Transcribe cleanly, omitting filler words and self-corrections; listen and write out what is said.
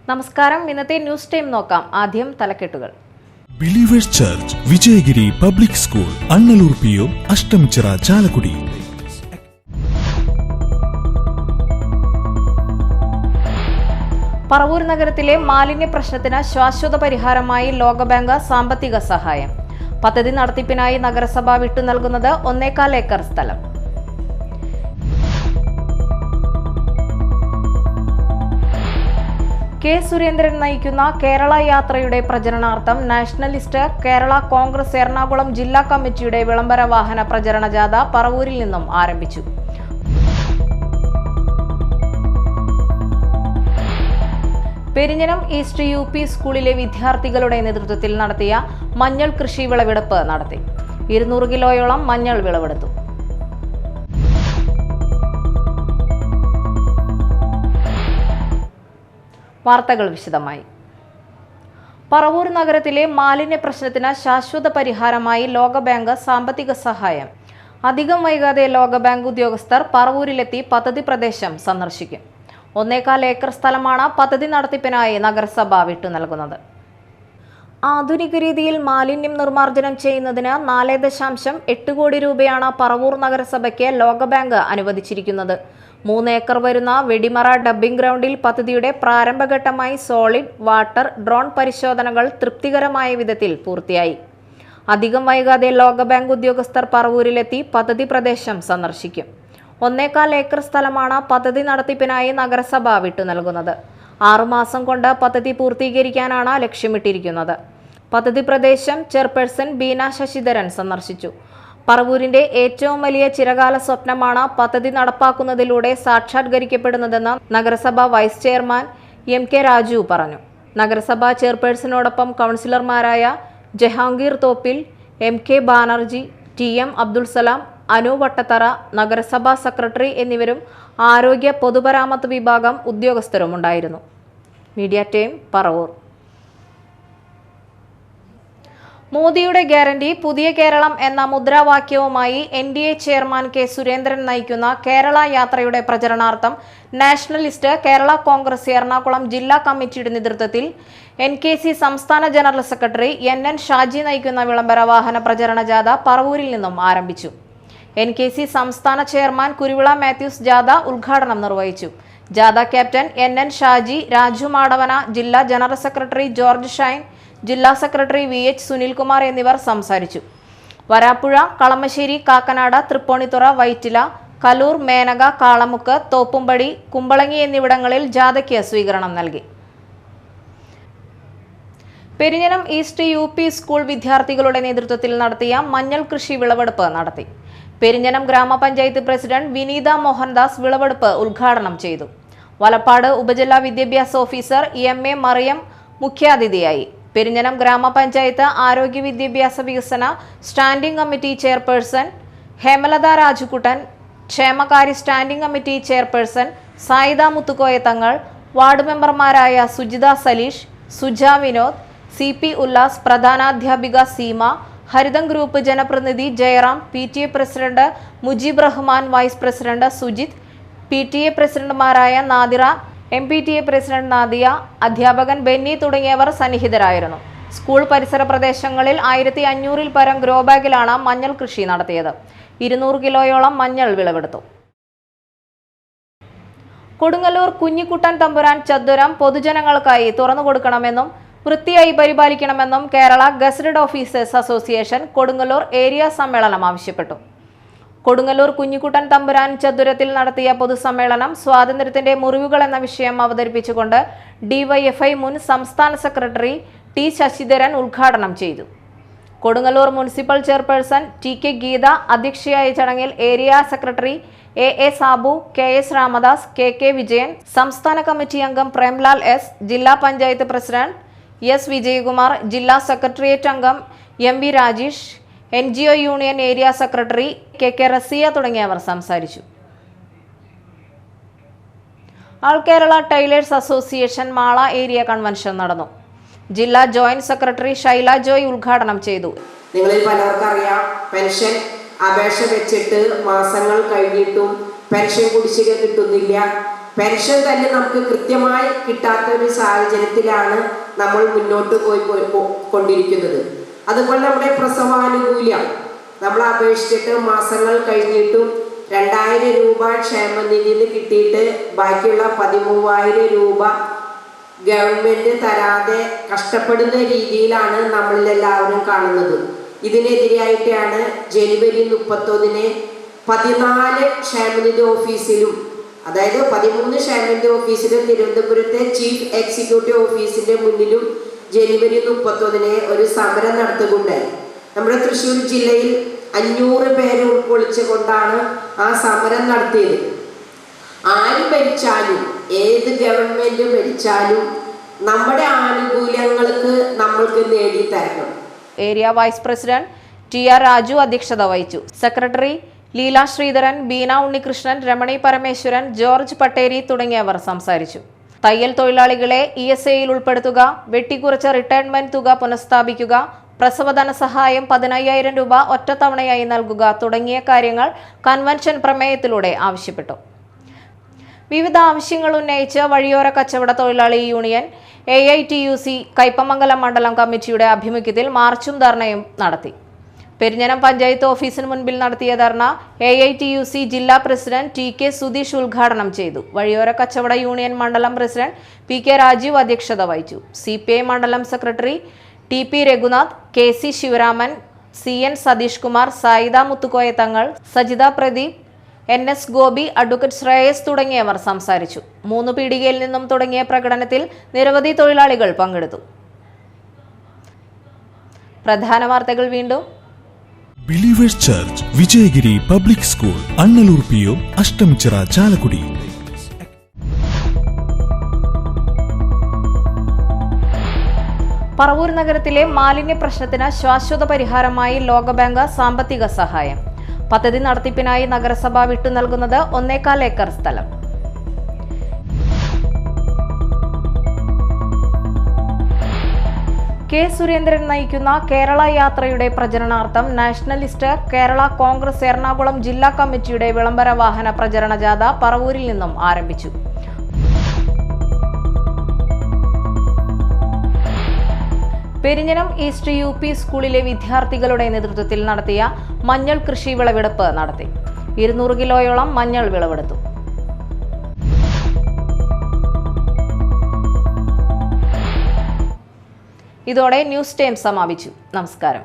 നമസ്കാരം. ഇന്നത്തെ news time നോക്കാം. ആദ്യം തലക്കെട്ടുകൾ. Believers church Vijayagiri public school Annallur PO Ashtamichira Chalakudy. Paravur നഗരത്തിലെ മാലിന്യ പ്രശ്നത്തിന് ശാശ്വത പരിഹാരമായി ലോകബാങ്ക് സാമ്പത്തിക സഹായം. പദ്ധതി നടത്തിപ്പിനായി നഗരസഭ വിട്ടു നൽകുന്നത് 1.25 ഏക്കർ സ്ഥലം. കെ സുരേന്ദ്രൻ നയിക്കുന്ന കേരള യാത്രയുടെ പ്രചരണാർത്ഥം നാഷണലിസ്റ്റ് കേരള കോൺഗ്രസ് എറണാകുളം ജില്ലാ കമ്മിറ്റിയുടെ വിളംബര വാഹന പ്രചരണ ജാഥ പറവൂരിൽ നിന്നും ആരംഭിച്ചു. പെരിഞ്ഞനം ഈസ്റ്റ് UP സ്കൂളിലെ വിദ്യാർത്ഥികളുടെ നേതൃത്വത്തിൽ നടത്തിയ മഞ്ഞൾ കൃഷി വിളവെടുപ്പ് നടത്തി. 200 കിലോയോളം മഞ്ഞൾ വിളവെടുത്തു. വാർത്തകൾ വിശദമായി. പറവൂർ നഗരത്തിലെ മാലിന്യ പ്രശ്നത്തിന് ശാശ്വത പരിഹാരമായി ലോകബാങ്ക് സാമ്പത്തിക സഹായം. അധികം വൈകാതെ ലോകബാങ്ക് ഉദ്യോഗസ്ഥർ പറവൂരിലെത്തി പദ്ധതി പ്രദേശം സന്ദർശിക്കും. 1.25 ഏക്കർ സ്ഥലമാണ് പദ്ധതി നടത്തിപ്പിനായി നഗരസഭ വിട്ടു നൽകുന്നത്. ആധുനിക രീതിയിൽ മാലിന്യം നിർമ്മാർജ്ജനം ചെയ്യുന്നതിന് 4.8 കോടി രൂപയാണ് പറവൂർ നഗരസഭയ്ക്ക് ലോകബാങ്ക് അനുവദിച്ചിരിക്കുന്നത്. 3 ഏക്കർ വരുന്ന വെടിമറ ഡബ്ബിംഗ് ഗ്രൗണ്ടിൽ പദ്ധതിയുടെ പ്രാരംഭഘട്ടമായി സോളിഡ് വാട്ടർ ഡ്രോൺ പരിശോധനകൾ തൃപ്തികരമായ വിധത്തിൽ പൂർത്തിയായി. അധികം വൈകാതെ ലോകബാങ്ക് ഉദ്യോഗസ്ഥർ പറവൂരിലെത്തി പദ്ധതി പ്രദേശം സന്ദർശിക്കും. 1.25 ഏക്കർ സ്ഥലമാണ് പദ്ധതി നടത്തിപ്പിനായി നഗരസഭ വിട്ടു നൽകുന്നത്. 6 മാസം കൊണ്ട് പദ്ധതി പൂർത്തീകരിക്കാനാണ് ലക്ഷ്യമിട്ടിരിക്കുന്നത്. പദ്ധതി പ്രദേശം ചെയർപേഴ്സൺ ബീന ശശിധരൻ സന്ദർശിച്ചു. പറവൂരിന്റെ ഏറ്റവും വലിയ ചിരകാല സ്വപ്നമാണ് പദ്ധതി നടപ്പാക്കുന്നതിലൂടെ സാക്ഷാത്കരിക്കപ്പെടുന്നതെന്ന് നഗരസഭ വൈസ് ചെയർമാൻ MK രാജു പറഞ്ഞു. നഗരസഭാ ചെയർപേഴ്സണോടൊപ്പം കൗൺസിലർമാരായ ജഹാംഗീർ തോപ്പിൽ, MK ബാനർജി, TM അബ്ദുൾ സലാം, അനു വട്ടത്തറ, നഗരസഭാ സെക്രട്ടറി എന്നിവരും ആരോഗ്യ പൊതുമരാമത്ത് വിഭാഗം ഉദ്യോഗസ്ഥരും ഉണ്ടായിരുന്നു. Media time Paravur. മോദിയുടെ ഗ്യാരണ്ടി പുതിയ കേരളം എന്ന മുദ്രാവാക്യവുമായി NDA ചെയർമാൻ കെ സുരേന്ദ്രൻ നയിക്കുന്ന കേരള യാത്രയുടെ പ്രചരണാർത്ഥം നാഷണലിസ്റ്റ് കേരള കോൺഗ്രസ് എറണാകുളം ജില്ലാ കമ്മിറ്റിയുടെ നേതൃത്വത്തിൽ NKC സംസ്ഥാന ജനറൽ സെക്രട്ടറി NN ഷാജി നയിക്കുന്ന വിളംബര വാഹന പ്രചരണ ജാഥ പറവൂരിൽ നിന്നും ആരംഭിച്ചു. NKC സംസ്ഥാന ചെയർമാൻ കുരുവിള മാത്യൂസ് ജാഥ ഉദ്ഘാടനം നിർവഹിച്ചു. ജാഥ ക്യാപ്റ്റൻ NN ഷാജി, രാജു മാടവന, ജില്ലാ ജനറൽ സെക്രട്ടറി ജോർജ് ഷൈൻ, ജില്ലാ സെക്രട്ടറി VH സുനിൽകുമാർ എന്നിവർ സംസാരിച്ചു. വരാപ്പുഴ, കളമശ്ശേരി, കാക്കനാട്, തൃപ്പൂണിത്തുറ, വൈറ്റില, കലൂർ, മേനക, കാളമുക്ക്, തോപ്പുംപടി, കുമ്പളങ്ങി എന്നിവിടങ്ങളിൽ ജാഥയ്ക്ക് സ്വീകരണം നൽകി. പെരിഞ്ഞനം ഈസ്റ്റ് UP സ്കൂൾ വിദ്യാർത്ഥികളുടെ നേതൃത്വത്തിൽ നടത്തിയ മഞ്ഞൾ കൃഷി വിളവെടുപ്പ് നടത്തി. പെരിഞ്ഞനം ഗ്രാമപഞ്ചായത്ത് പ്രസിഡന്റ് വിനീത മോഹൻദാസ് വിളവെടുപ്പ് ഉദ്ഘാടനം ചെയ്തു. വലപ്പാട് ഉപജില്ലാ വിദ്യാഭ്യാസ ഓഫീസർ MA മറിയം മുഖ്യാതിഥിയായി. പെരിഞ്ഞനം ഗ്രാമപഞ്ചായത്ത് ആരോഗ്യ വിദ്യാഭ്യാസ വികസന standing committee chairperson Hemalatha Rajukuttan, ക്ഷേമകാര്യ standing committee chairperson Sayida Muthukoya Thangal, ward മെമ്പർമാരായ സുജിത സലീഷ്, സുജ വിനോദ്, CP ഉല്ലാസ്, പ്രധാനാധ്യാപിക സീമ, ഹരിതം ഗ്രൂപ്പ് ജനപ്രതിനിധി Jayaram, PTA president Mujeeb Rahman, vice president Sujith, PTA പ്രസിഡന്റുമാരായ നാദിറ, MPTA പ്രസിഡന്റ് നാദിയ, അധ്യാപകൻ ബെന്നി തുടങ്ങിയവർ സന്നിഹിതരായിരുന്നു. സ്കൂൾ പരിസര പ്രദേശങ്ങളിൽ 1500-ൽ പരം ഗ്രോ ബാഗിലാണ് മഞ്ഞൾ കൃഷി നടത്തിയത്. 200 കിലോയോളം മഞ്ഞൾ വിളവെടുത്തു. കൊടുങ്ങല്ലൂർ കുഞ്ഞിക്കുട്ടൻ തമ്പുരാൻ ചത്വരം പൊതുജനങ്ങൾക്കായി തുറന്നുകൊടുക്കണമെന്നും വൃത്തിയായി പരിപാലിക്കണമെന്നും Kerala gazetted officers association Kodungallur area സമ്മേളനം ആവശ്യപ്പെട്ടു. കൊടുങ്ങല്ലൂർ കുഞ്ഞിക്കുട്ടൻ തമ്പുരാൻ ചത്വരത്തിൽ നടത്തിയ പൊതുസമ്മേളനം സ്വാതന്ത്ര്യത്തിന്റെ മുറിവുകൾ എന്ന വിഷയം അവതരിപ്പിച്ചുകൊണ്ട് DYFI മുൻ സംസ്ഥാന സെക്രട്ടറി T ശശിധരൻ ഉദ്ഘാടനം ചെയ്തു. Kodungallur municipal chairperson TK Geetha അധ്യക്ഷയായ ചടങ്ങിൽ area secretary AA Sabu, KS Ramadas, KK Vijayan, സംസ്ഥാന കമ്മിറ്റി അംഗം പ്രേംലാൽ S, ജില്ലാ പഞ്ചായത്ത് പ്രസിഡന്റ് S വിജയകുമാർ, ജില്ലാ സെക്രട്ടേറിയറ്റ് അംഗം MV Rajesh, NGO union area secretary KK Rasiya തുടങ്ങിയവർ സംസാരിച്ചു. All Kerala tailors association Mala area convention നടന്നു. ജില്ലാ ജോയിന്റ് സെക്രട്ടറി ഷൈല ജോയ് ഉദ്ഘാടനം ചെയ്തു. നിങ്ങളിൽ പലർക്കും അറിയാം, പെൻഷൻ അപേക്ഷ വെച്ചിട്ട് മാസങ്ങൾ കഴിഞ്ഞിട്ടും പെൻഷൻ കുടിശ്ശിക കിട്ടുന്നില്ല. പെൻഷൻ തന്നെ നമുക്ക് കൃത്യമായി കിട്ടാത്ത ഒരു സാഹചര്യത്തിലാണ് നമ്മൾ മുന്നോട്ട് കൊണ്ടിരിക്കുന്നത്. അതുപോലെ നമ്മുടെ പ്രസവാനുകൂല്യം നമ്മൾ അപേക്ഷിച്ചിട്ട് മാസങ്ങൾ കഴിഞ്ഞിട്ടും 2000 രൂപ ക്ഷേമനിധിയിൽ കിട്ടിയിട്ട് ബാക്കിയുള്ള 13,000 രൂപ ഗവൺമെൻറ് തരാതെ കഷ്ടപ്പെടുന്ന രീതിയിലാണ് നമ്മളിലെല്ലാവരും കാണുന്നത്. ഇതിനെതിരായിട്ടാണ് ജനുവരി 31 14 ക്ഷേമനിധി ഓഫീസിലും, അതായത് 13 ക്ഷേമനിധി ഓഫീസിലും തിരുവനന്തപുരത്തെ ചീഫ് എക്സിക്യൂട്ടീവ് ഓഫീസിൻ്റെ മുന്നിലും ജനുവരി 31 ഒരു സമരം നടത്തുകയുണ്ടായി. നമ്മുടെ തൃശ്ശൂർ ജില്ലയിൽ 500 പേരെ ഉൾക്കൊള്ളിച്ചുകൊണ്ടാണ് ആ സമരം നടത്തിയത്. ആര് ഭരിച്ചാലും ഏത് ഗവൺമെൻറ് ഭരിച്ചാലും നമ്മുടെ ആനുകൂല്യങ്ങൾക്ക് നമ്മൾക്ക് നേടിത്തരണം. Area vice president TR Raju അധ്യക്ഷത വഹിച്ചു. സെക്രട്ടറി ലീല ശ്രീധരൻ, ബീന ഉണ്ണികൃഷ്ണൻ, രമണി പരമേശ്വരൻ, ജോർജ് പട്ടേരി തുടങ്ങിയവർ സംസാരിച്ചു. തയ്യൽ തൊഴിലാളികളെ ESAയിൽ ഉൾപ്പെടുത്തുക, വെട്ടിക്കുറച്ച റിട്ടയർമെന്റ് തുക പുനഃസ്ഥാപിക്കുക, പ്രസവ ധനസഹായം 15,000 രൂപ ഒറ്റത്തവണയായി നൽകുക തുടങ്ങിയ കാര്യങ്ങൾ കൺവെൻഷൻ പ്രമേയത്തിലൂടെ ആവശ്യപ്പെട്ടു. വിവിധ ആവശ്യങ്ങൾ ഉന്നയിച്ച് വഴിയോര കച്ചവട തൊഴിലാളി യൂണിയൻ AITUC കയ്പമംഗലം മണ്ഡലം കമ്മിറ്റിയുടെ ആഭിമുഖ്യത്തിൽ മാർച്ചും ധർണയും നടത്തി. പെരിഞ്ഞനം പഞ്ചായത്ത് ഓഫീസിന് മുൻപിൽ നടത്തിയ ധർണ AITUC ജില്ലാ പ്രസിഡന്റ് TK സുധീഷ് ഉദ്ഘാടനം ചെയ്തു. വഴിയോര കച്ചവട യൂണിയൻ മണ്ഡലം പ്രസിഡന്റ് PK രാജീവ് അധ്യക്ഷത വഹിച്ചു. CPI മണ്ഡലം secretary TP Raghunath, KC Sivaraman, CN Satheesh Kumar, Sayida Muthukoya Thangal, Sajitha Pradeep, NS Gopi, advocate Shreyas തുടങ്ങിയവർ സംസാരിച്ചു. 3 പീടികയിൽ നിന്നും തുടങ്ങിയ പ്രകടനത്തിൽ നിരവധി തൊഴിലാളികൾ പങ്കെടുത്തു. പ്രധാന വാർത്തകൾ വീണ്ടും. Believers church, Vijayagiri public school, Annallur PO, Ashtamichira, Chalakudy. Paravur നഗരത്തിലെ മാലിന്യ പ്രശ്നത്തിന് ശാശ്വത പരിഹാരമായി ലോകബാങ്ക് സാമ്പത്തിക സഹായം. പദ്ധതി നടത്തിപ്പിനായി നഗരസഭ വിട്ടു നൽകുന്നത് 1.25 ഏക്കർ സ്ഥലം. K സുരേന്ദ്രൻ നയിക്കുന്ന കേരള യാത്രയുടെ പ്രചരണാർത്ഥം നാഷണലിസ്റ്റ് കേരള കോൺഗ്രസ് എറണാകുളം ജില്ലാ കമ്മിറ്റിയുടെ വിളംബര വാഹന പ്രചരണ ജാഥ പറവൂരിൽ നിന്നും ആരംഭിച്ചു. പെരിഞ്ഞനം ഈസ്റ്റ് UP സ്കൂളിലെ വിദ്യാർത്ഥികളുടെ നേതൃത്വത്തിൽ നടത്തിയ മഞ്ഞൾ കൃഷി വിളവെടുപ്പ് നടത്തി. 200 കിലോയോളം മഞ്ഞൾ വിളവെടുത്തു. ഇതോടെ ന്യൂസ് ടൈം സമാപിച്ചു. നമസ്കാരം.